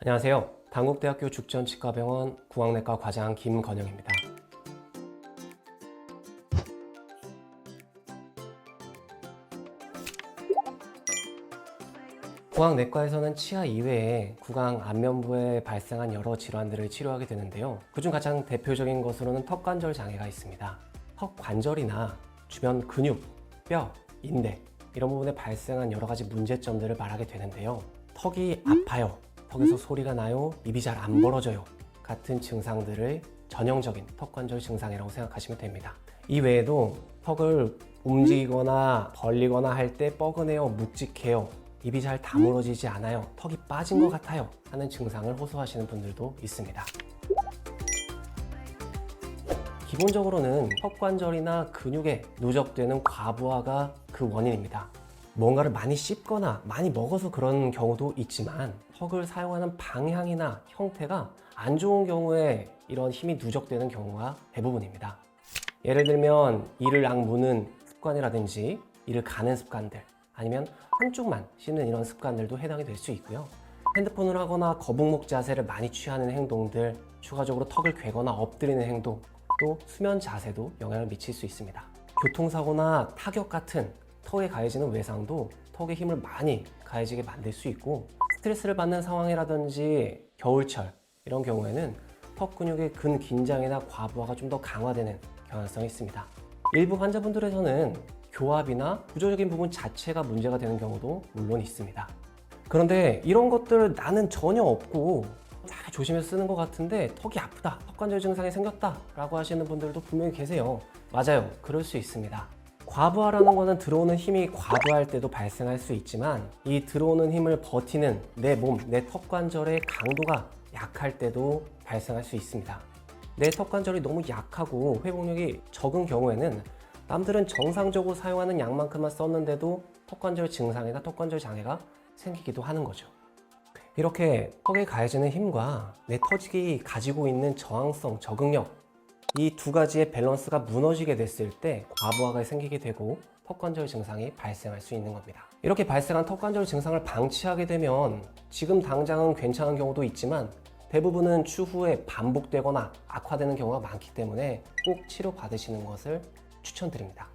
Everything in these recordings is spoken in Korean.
안녕하세요. 단국대학교 죽전치과병원 구강내과 과장 김건영입니다. 구강내과에서는 치아 이외에 구강 안면부에 발생한 여러 질환들을 치료하게 되는데요. 그중 가장 대표적인 것으로는 턱관절 장애가 있습니다. 턱 관절이나 주변 근육, 뼈, 인대 이런 부분에 발생한 여러 가지 문제점들을 말하게 되는데요. 턱이 아파요, 턱에서 소리가 나요, 입이 잘 안 벌어져요 같은 증상들을 전형적인 턱관절 증상이라고 생각하시면 됩니다. 이 외에도 턱을 움직이거나 벌리거나 할 때 뻐근해요, 묵직해요, 입이 잘 다물어지지 않아요, 턱이 빠진 것 같아요 하는 증상을 호소하시는 분들도 있습니다. 기본적으로는 턱관절이나 근육에 누적되는 과부하가 그 원인입니다. 뭔가를 많이 씹거나 많이 먹어서 그런 경우도 있지만 턱을 사용하는 방향이나 형태가 안 좋은 경우에 이런 힘이 누적되는 경우가 대부분입니다. 예를 들면 이를 악무는 습관이라든지 이를 가는 습관들, 아니면 한쪽만 씹는 이런 습관들도 해당이 될 수 있고요. 핸드폰을 하거나 거북목 자세를 많이 취하는 행동들, 추가적으로 턱을 괴거나 엎드리는 행동, 또 수면 자세도 영향을 미칠 수 있습니다. 교통사고나 타격 같은 턱에 가해지는 외상도 턱에 힘을 많이 가해지게 만들 수 있고, 스트레스를 받는 상황이라든지 겨울철 이런 경우에는 턱 근육의 근긴장이나 과부하가 좀 더 강화되는 경향성이 있습니다. 일부 환자분들에서는 교합이나 구조적인 부분 자체가 문제가 되는 경우도 물론 있습니다. 그런데 이런 것들 나는 전혀 없고 잘 조심해서 쓰는 것 같은데 턱이 아프다, 턱관절 증상이 생겼다 라고 하시는 분들도 분명히 계세요. 맞아요, 그럴 수 있습니다. 과부하라는 것은 들어오는 힘이 과부할 때도 발생할 수 있지만, 이 들어오는 힘을 버티는 내 몸, 내 턱관절의 강도가 약할 때도 발생할 수 있습니다. 내 턱관절이 너무 약하고 회복력이 적은 경우에는 남들은 정상적으로 사용하는 양만큼만 썼는데도 턱관절 증상이나 턱관절 장애가 생기기도 하는 거죠. 이렇게 턱에 가해지는 힘과 내 턱이 가지고 있는 저항성, 적응력, 이 두 가지의 밸런스가 무너지게 됐을 때 과부하가 생기게 되고 턱관절 증상이 발생할 수 있는 겁니다. 이렇게 발생한 턱관절 증상을 방치하게 되면 지금 당장은 괜찮은 경우도 있지만 대부분은 추후에 반복되거나 악화되는 경우가 많기 때문에 꼭 치료받으시는 것을 추천드립니다.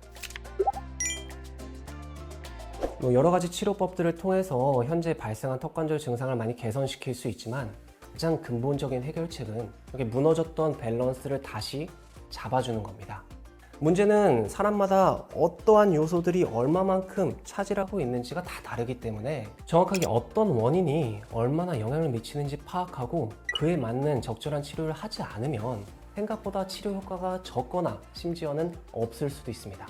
여러 가지 치료법들을 통해서 현재 발생한 턱관절 증상을 많이 개선시킬 수 있지만, 가장 근본적인 해결책은 이렇게 무너졌던 밸런스를 다시 잡아주는 겁니다. 문제는 사람마다 어떠한 요소들이 얼마만큼 차지하고 있는지가 다 다르기 때문에 정확하게 어떤 원인이 얼마나 영향을 미치는지 파악하고 그에 맞는 적절한 치료를 하지 않으면 생각보다 치료 효과가 적거나 심지어는 없을 수도 있습니다.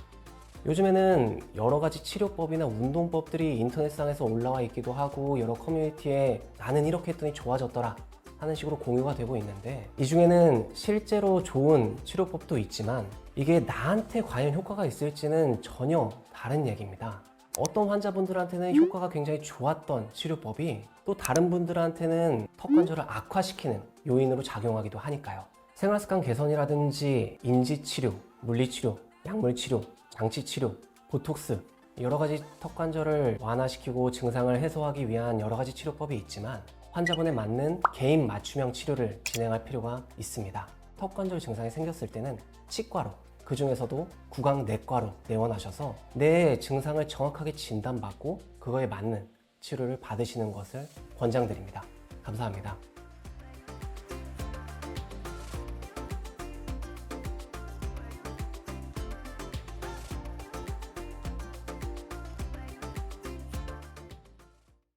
요즘에는 여러 가지 치료법이나 운동법들이 인터넷상에서 올라와 있기도 하고, 여러 커뮤니티에 나는 이렇게 했더니 좋아졌더라 하는 식으로 공유가 되고 있는데, 이 중에는 실제로 좋은 치료법도 있지만 이게 나한테 과연 효과가 있을지는 전혀 다른 얘기입니다. 어떤 환자분들한테는 효과가 굉장히 좋았던 치료법이 또 다른 분들한테는 턱관절을 악화시키는 요인으로 작용하기도 하니까요. 생활습관 개선이라든지 인지치료, 물리치료, 약물치료, 장치치료, 보톡스, 여러 가지 턱관절을 완화시키고 증상을 해소하기 위한 여러 가지 치료법이 있지만 환자분에 맞는 개인 맞춤형 치료를 진행할 필요가 있습니다. 턱관절 증상이 생겼을 때는 치과로, 그 중에서도 구강내과로 내원하셔서 내 증상을 정확하게 진단받고 그거에 맞는 치료를 받으시는 것을 권장드립니다. 감사합니다.